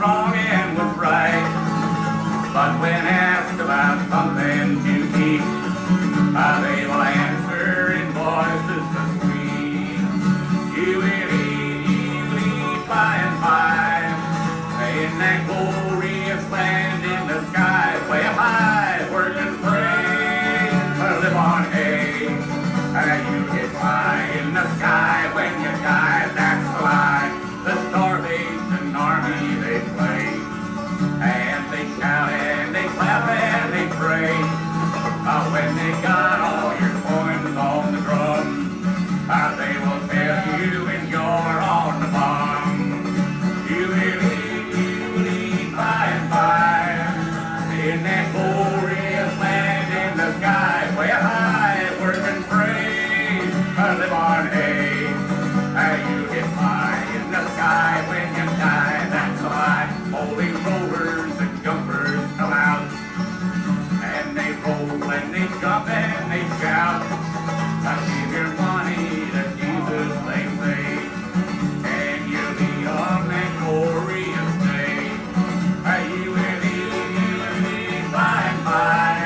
wrong and was right. But when asked about something to eat, they will answer in voices so sweet. You will eat by and by, in that glorious land in the sky, way up high, work and pray, live on hay. You get by in the sky when you die, that's a lie. The Starvation Army, they play, and they shout and they clap and they pray. When they got all your coins on the drum, they will tell you when you're on the bum. You will eat by and by, in that glorious land in the sky, way high, work and pray, live on hay. You get by in the sky when you die, that's a lie. Holy rollers and jumpers come out, and they roll and they jump and they shout, give your money to Jesus, they say, and you'll be on that glorious day. You will eat by and by,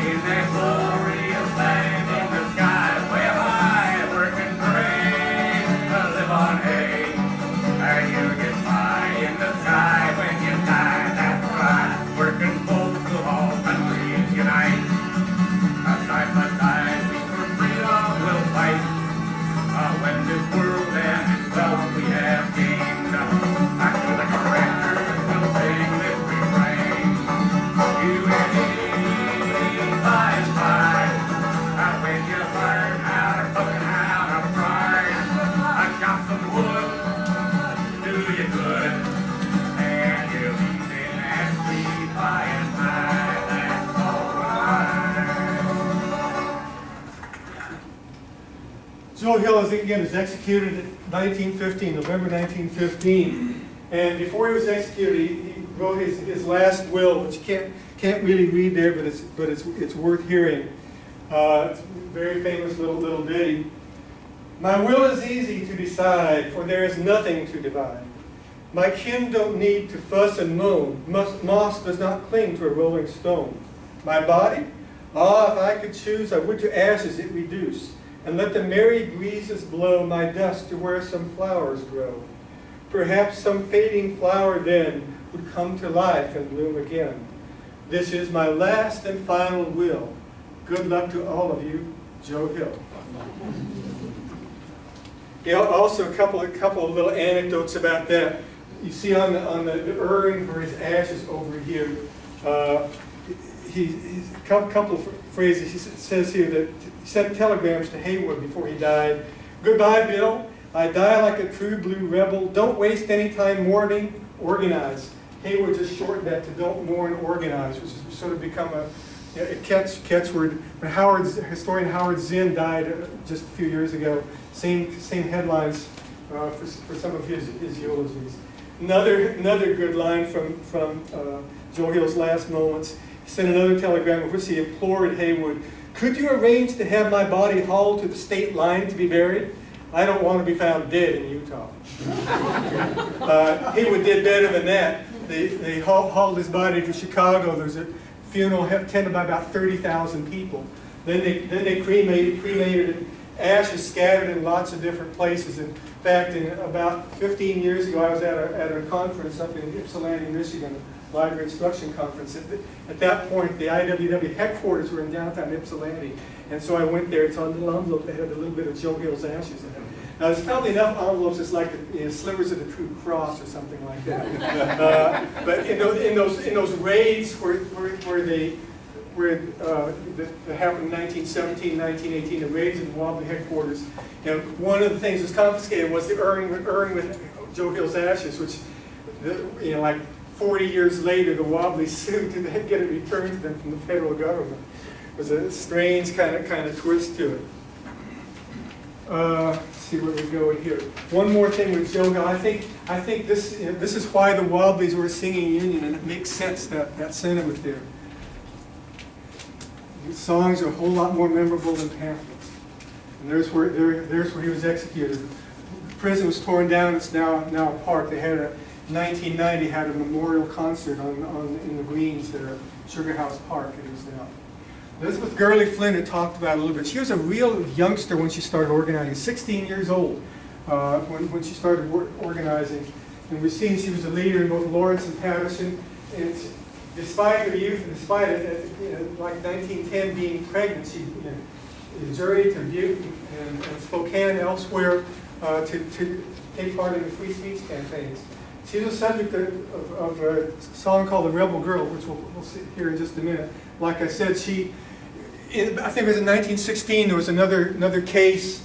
in that glorious land in the sky, way high, work and pray, live on hay. You get by in the sky when you die, that's right. Working folks of all countries unite, side by side we for freedom will fight. When this world and its wealth we have gained, to the correctors will sing this refrain. You will eat by and by, when you learn how to cook and how to fry. Chop some wood, do you good, and you'll eat in that sweet by and by, that's all right. Joe Hill, again, was executed in 1915, November 1915. And before he was executed, he wrote his last will, which you can't really read there, but it's worth hearing. It's a very famous little ditty. My will is easy to decide, for there is nothing to divide. My kin don't need to fuss and moan. Moss does not cling to a rolling stone. My body? Ah, if I could choose, I would to ashes it reduce, and let the merry breezes blow my dust to where some flowers grow. Perhaps some fading flower then would come to life and bloom again. This is my last and final will. Good luck to all of you, Joe Hill. Yeah, also a couple of little anecdotes about that. You see on the urn for his ashes over here, he's a couple of phrases. He says here that he sent telegrams to Haywood before he died. Goodbye, Bill. I die like a true blue rebel. Don't waste any time mourning. Organize. Haywood just shortened that to don't mourn, organize, which has sort of become a catchword. When historian Howard Zinn died just a few years ago, same headlines for some of his eulogies. Another good line from Joe Hill's last moments. He sent another telegram in which he implored Haywood, could you arrange to have my body hauled to the state line to be buried? I don't want to be found dead in Utah. Haywood did better than that. They hauled his body to Chicago. There's a funeral attended by about 30,000 people. Then they cremated it. Ashes scattered in lots of different places. In fact, about 15 years ago, I was at a conference up in Ypsilanti, Michigan, a library instruction conference. At that point, the IWW headquarters were in downtown Ypsilanti, and so I went there. It's on a little envelope that had a little bit of Joe Hill's ashes in it. Now, there's probably enough envelopes that's like slivers of the True Cross or something like that. But in those raids where that happened in 1917, 1918, the raids in the Wobbly headquarters, one of the things that was confiscated was the urn with Joe Hill's ashes, which, like 40 years later, the Wobblies sued to get it returned to them from the federal government. It was a strange kind of twist to it. Let's see where we go here. One more thing with Joe Hill. I think this is why the Wobblies were a singing union, and it makes sense, that sentiment there. These songs are a whole lot more memorable than pamphlets. And there's where he was executed. The prison was torn down. It's now a park. They had 1990 had a memorial concert in the Greens there at Sugar House Park, it is now. Elizabeth Gurley Flynn had talked about it a little bit. She was a real youngster when she started organizing, 16 years old when she started organizing. And we've seen she was a leader in both Lawrence and Patterson. And despite her youth, and despite it, like 1910 being pregnant, she journeyed to Butte and Spokane, elsewhere, to take part in the free speech campaigns. She was the subject of a song called "The Rebel Girl," which we'll see here in just a minute. Like I said, I think it was in 1916. There was another case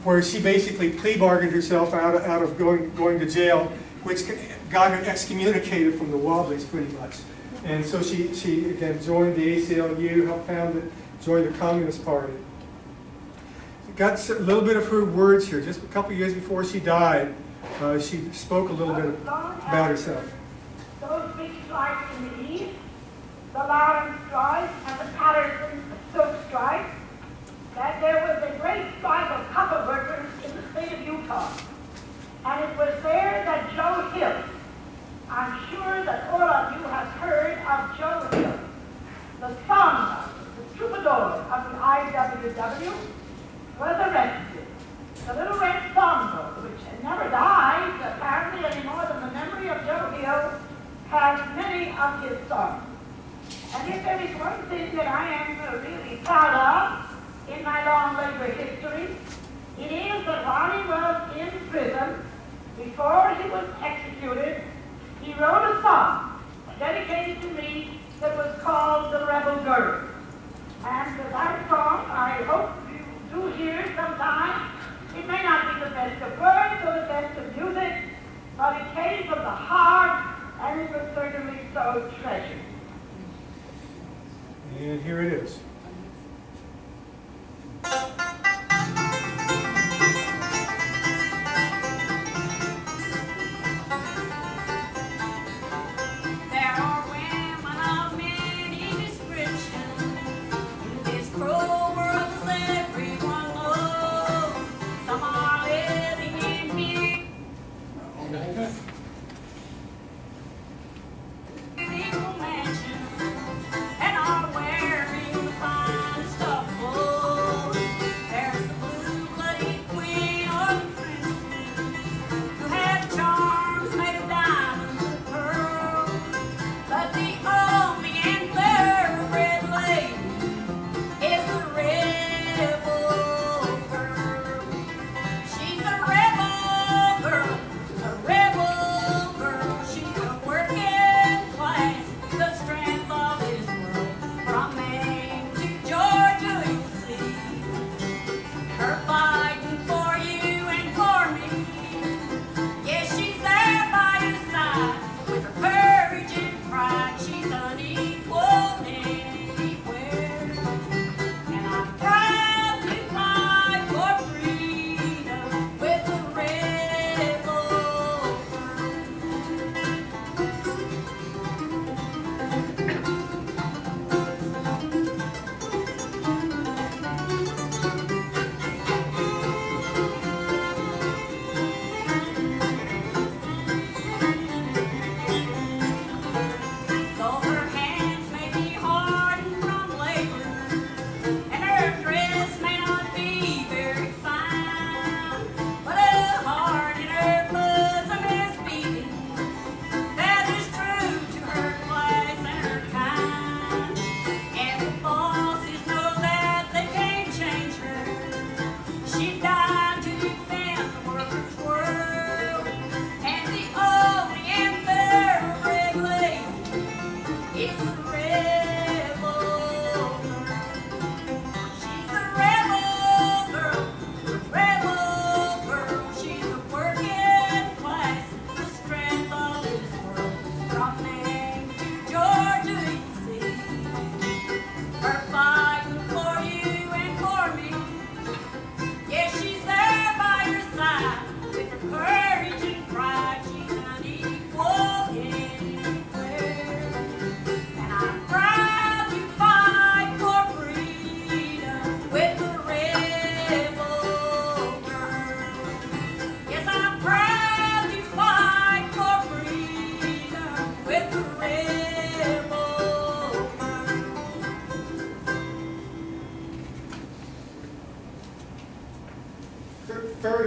where she basically plea bargained herself out of going to jail, which got her excommunicated from the Wobblies pretty much. And so she again joined the ACLU, helped found it, joined the Communist Party. Got a little bit of her words here. Just a couple years before she died, she spoke a little bit about herself. Those big strikes in the East, the Lawrence strike and the Patterson silk strike, that there was a great strike of copper workers in the state of Utah. And it was there that Joe Hill, I'm sure that all of you have heard of Joe Hill, the son, the troubadour of the IWW, was arrested. The little red songbook, which never dies, apparently, any more than the memory of Joe Hill, has many of his songs. And if there is one thing that I am really proud of in my long labor history, it is that while he was in prison, before he was executed, he wrote a song dedicated to me that was called "The Rebel Girl." And that song, I hope you do hear sometime. It may not be the best of words or the best of music, but it came from the heart, and it was certainly so treasured. And here it is. And are wearing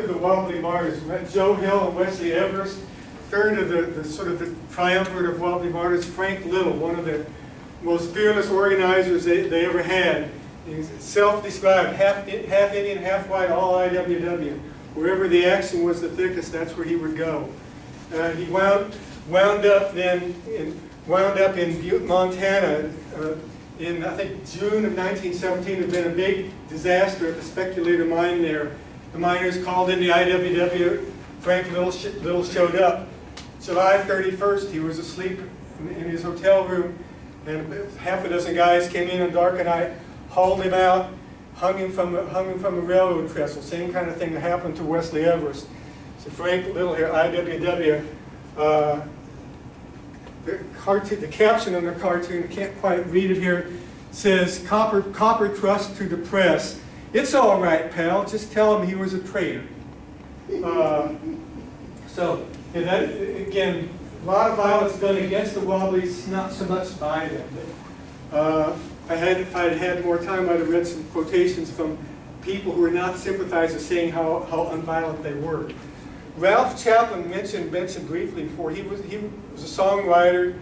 of the Wobbly martyrs. We met Joe Hill and Wesley Everest. Third of the sort of the triumvirate of Wobbly martyrs, Frank Little, one of the most fearless organizers they ever had. He's self-described, half Indian, half white, all IWW. Wherever the action was the thickest, that's where he would go. He wound up in Butte, Montana, in I think June of 1917. There had been a big disaster at the Speculator mine there. The miners called in the IWW. Frank Little showed up. July 31st, he was asleep in his hotel room, and half a dozen guys came in on dark night, hauled him out, hung him from a railroad trestle. Same kind of thing that happened to Wesley Everest. So Frank Little here, IWW. The caption on the cartoon, I can't quite read it here, says, Copper trust to the press. It's all right, pal. Just tell him he was a traitor. And that, again, a lot of violence done against the Wobblies, not so much by them. If I had had more time, I'd have read some quotations from people who were not sympathizers saying how unviolent they were. Ralph Chaplin mentioned briefly before. He was a songwriter,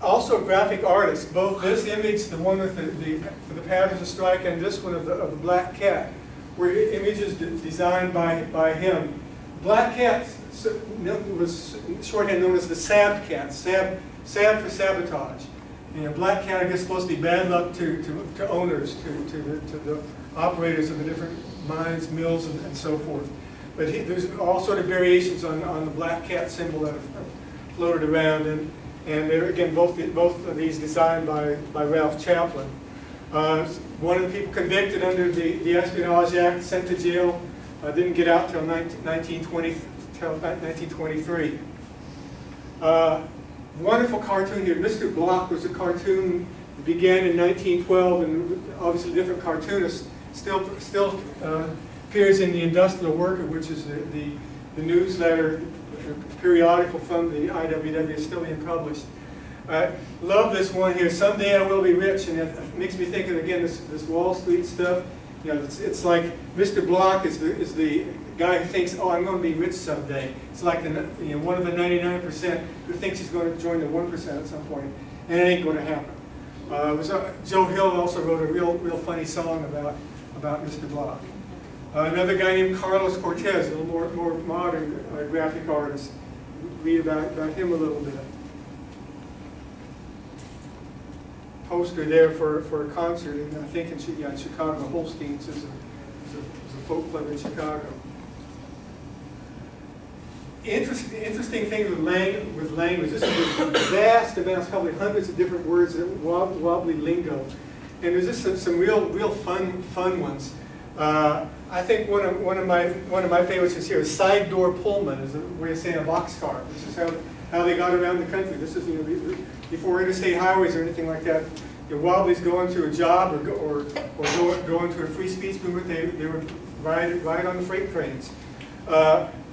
also a graphic artist. Both this image, the one with the Patterson strike, and this one of the black cat, were images designed by him. Black cat was shorthand known as the Sab cat. Sab for sabotage. You know, black cat, I guess, supposed to be bad luck to owners, to the operators of the different mines, mills, and so forth. But there's all sort of variations on the black cat symbol that have floated around, and they're, again, both of these designed by Ralph Chaplin. One of the people convicted under the Espionage Act, sent to jail, didn't get out till 1923. Wonderful cartoon here. Mr. Block was a cartoon that began in 1912, and obviously different cartoonists. Still appears in the Industrial Worker, which is the newsletter, periodical from the IWW, is still being published. Love this one here. Someday I will be rich, and it makes me think of, again, this Wall Street stuff. You know, it's like Mr. Block is the guy who thinks, oh, I'm going to be rich someday. It's like one of the 99% who thinks he's going to join the 1% at some point, and it ain't going to happen. Joe Hill also wrote a real funny song about Mr. Block. Another guy named Carlos Cortez, a little more modern graphic artist. Read about him a little bit. Poster there for a concert, I think in Chicago. Holstein's is a folk club in Chicago. Interesting thing with language. This is vast amounts, probably hundreds of different words, wobbly lingo, and there's just some real fun ones. I think one of my favorites is here. Is side door Pullman is a way of saying a boxcar. This is how they got around the country. This is before interstate highways or anything like that. The Wobblies going to a job or going to a free speech movement, they would ride on the freight trains.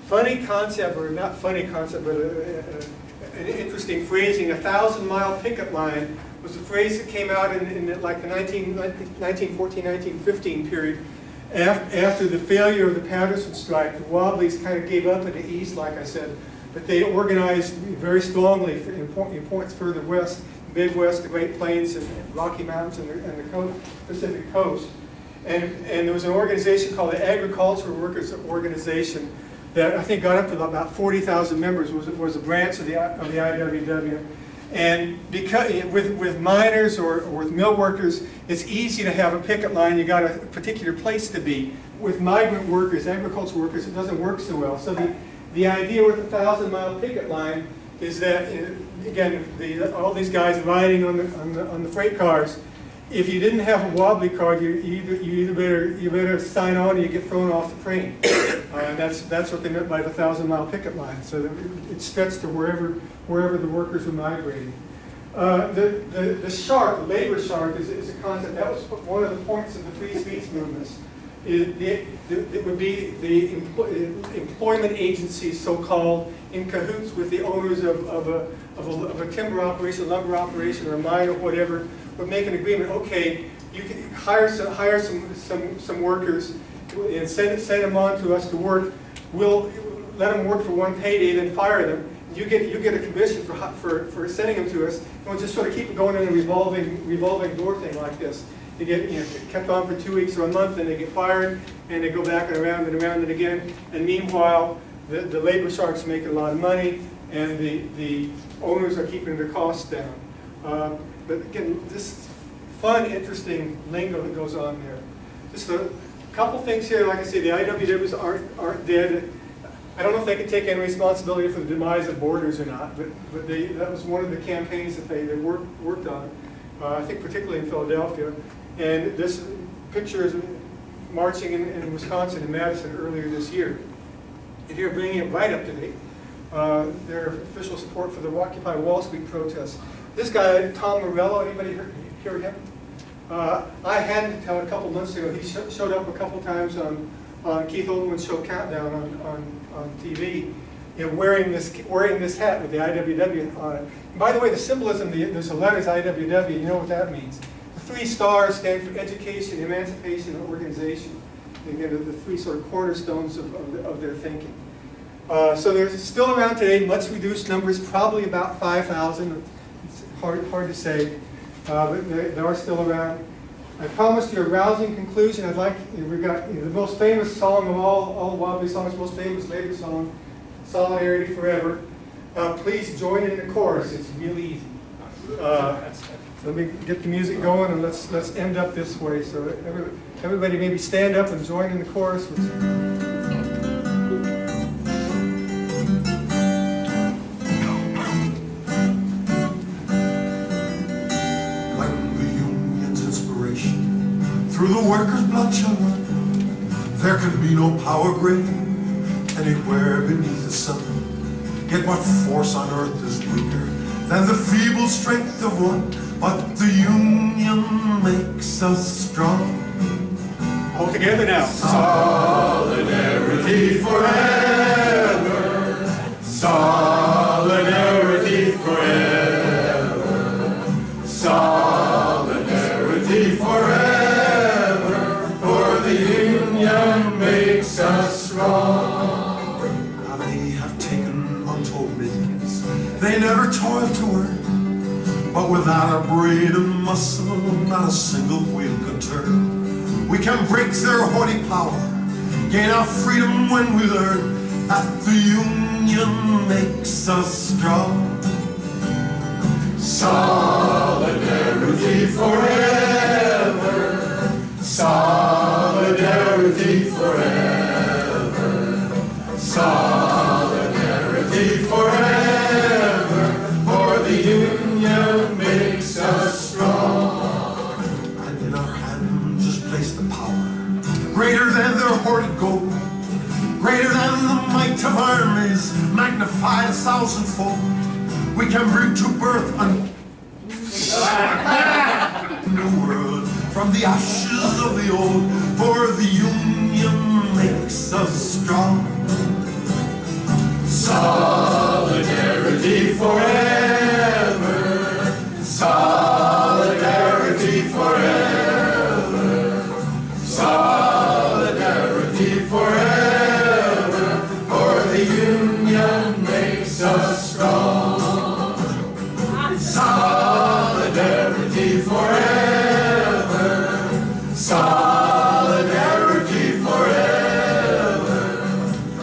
Funny concept, or not funny concept, but an interesting phrasing. 1,000-mile picket line was a phrase that came out in like the 1914-1915 period. After the failure of the Patterson strike, the Wobblies kind of gave up in the east, like I said, but they organized very strongly in points further west, Midwest, the Great Plains, and Rocky Mountains, and the Pacific Coast. And there was an organization called the Agricultural Workers Organization that I think got up to about 40,000 members. Was a branch of the IWW. And because with miners or with mill workers, it's easy to have a picket line. You got a particular place to be. With migrant workers, agricultural workers, it doesn't work so well. So the idea with the 1,000-mile picket line is that, again, all these guys riding on the freight cars. If you didn't have a wobbly car, you better sign on or you get thrown off the train. That's what they meant by the 1,000-mile picket line. So it stretched to wherever the workers were migrating. The shark, labor shark, is a concept. That was one of the points of the free speech movements. It would be the employment agencies, so-called, in cahoots with the owners of a timber operation, lumber operation, or a mine or whatever, would make an agreement. Okay, you can hire some workers, and send them on to us to work. We'll let them work for one payday, then fire them. You get a commission for sending them to us, and we'll just sort of keep it going in a revolving door thing like this. They get kept on for 2 weeks or a month, and they get fired, and they go back and around and again. And meanwhile, the labor sharks make a lot of money, and the owners are keeping their costs down. But again, this fun, interesting lingo that goes on there. Just a couple things here. Like I say, the IWWs aren't dead. I don't know if they can take any responsibility for the demise of Borders or not, but that was one of the campaigns that they worked on. I think particularly in Philadelphia. And this picture is marching in Wisconsin, in Madison, earlier this year. And here, bringing it right up to date, their official support for the Occupy Wall Street protests. This guy, Tom Morello, anybody hear him? I had him until a couple months ago. He showed up a couple times on Keith Olbermann's show Countdown on TV, wearing this hat with the IWW on it. And by the way, the symbolism, there's the letters IWW, you know what that means. The 3 stars stand for education, emancipation, and organization. Again, the 3 sort of cornerstones of their thinking. So they're still around today, much reduced numbers, probably about 5,000. It's hard to say, but they are still around. I promised you a rousing conclusion. We've got the most famous song of all Wobbly songs, most famous labor song, Solidarity Forever. Please join in the chorus. It's really easy. Let me get the music going, and let's end up this way. So everybody maybe stand up and join in the chorus. Through the workers' blood shall run. There can be no power great anywhere beneath the sun. Yet what force on earth is weaker than the feeble strength of one? But the union makes us strong. All together now. Solidarity forever. Solidarity forever. Solidarity forever. Makes us strong. Now they have taken untold millions they never toiled to earn, but without a brain and muscle, not a single wheel could turn. We can break their haughty power, gain our freedom when we learn that the union makes us strong. Solidarity forever. Solidarity forever. Solidarity forever. For the union makes us strong. And in our hands is placed the power greater than their hoarded gold, greater than the might of armies, magnified 1,000-fold. We can bring to birth a new world from the ashes of the old, for the union makes us strong. Solidarity forever. Solidarity forever. Solidarity forever. For the union makes us strong. Solidarity forever. Solidarity forever.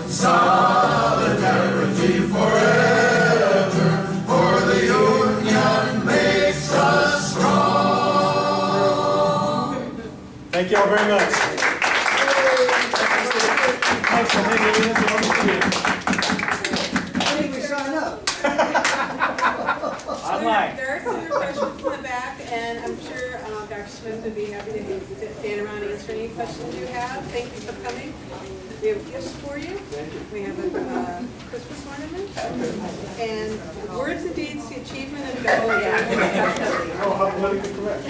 Solidarity forever. For the union makes us strong. Thank you all very much. Thanks for hanging in there. How did we sign up? Online. There are some refreshments in the back, and I'm sure Dr. Smith would be happy to stand around and answer any questions you have. Thank you for coming. We have gifts for you. We have a Christmas ornament. And words and deeds to achievement and goal. Yeah. Oh, how politically correct.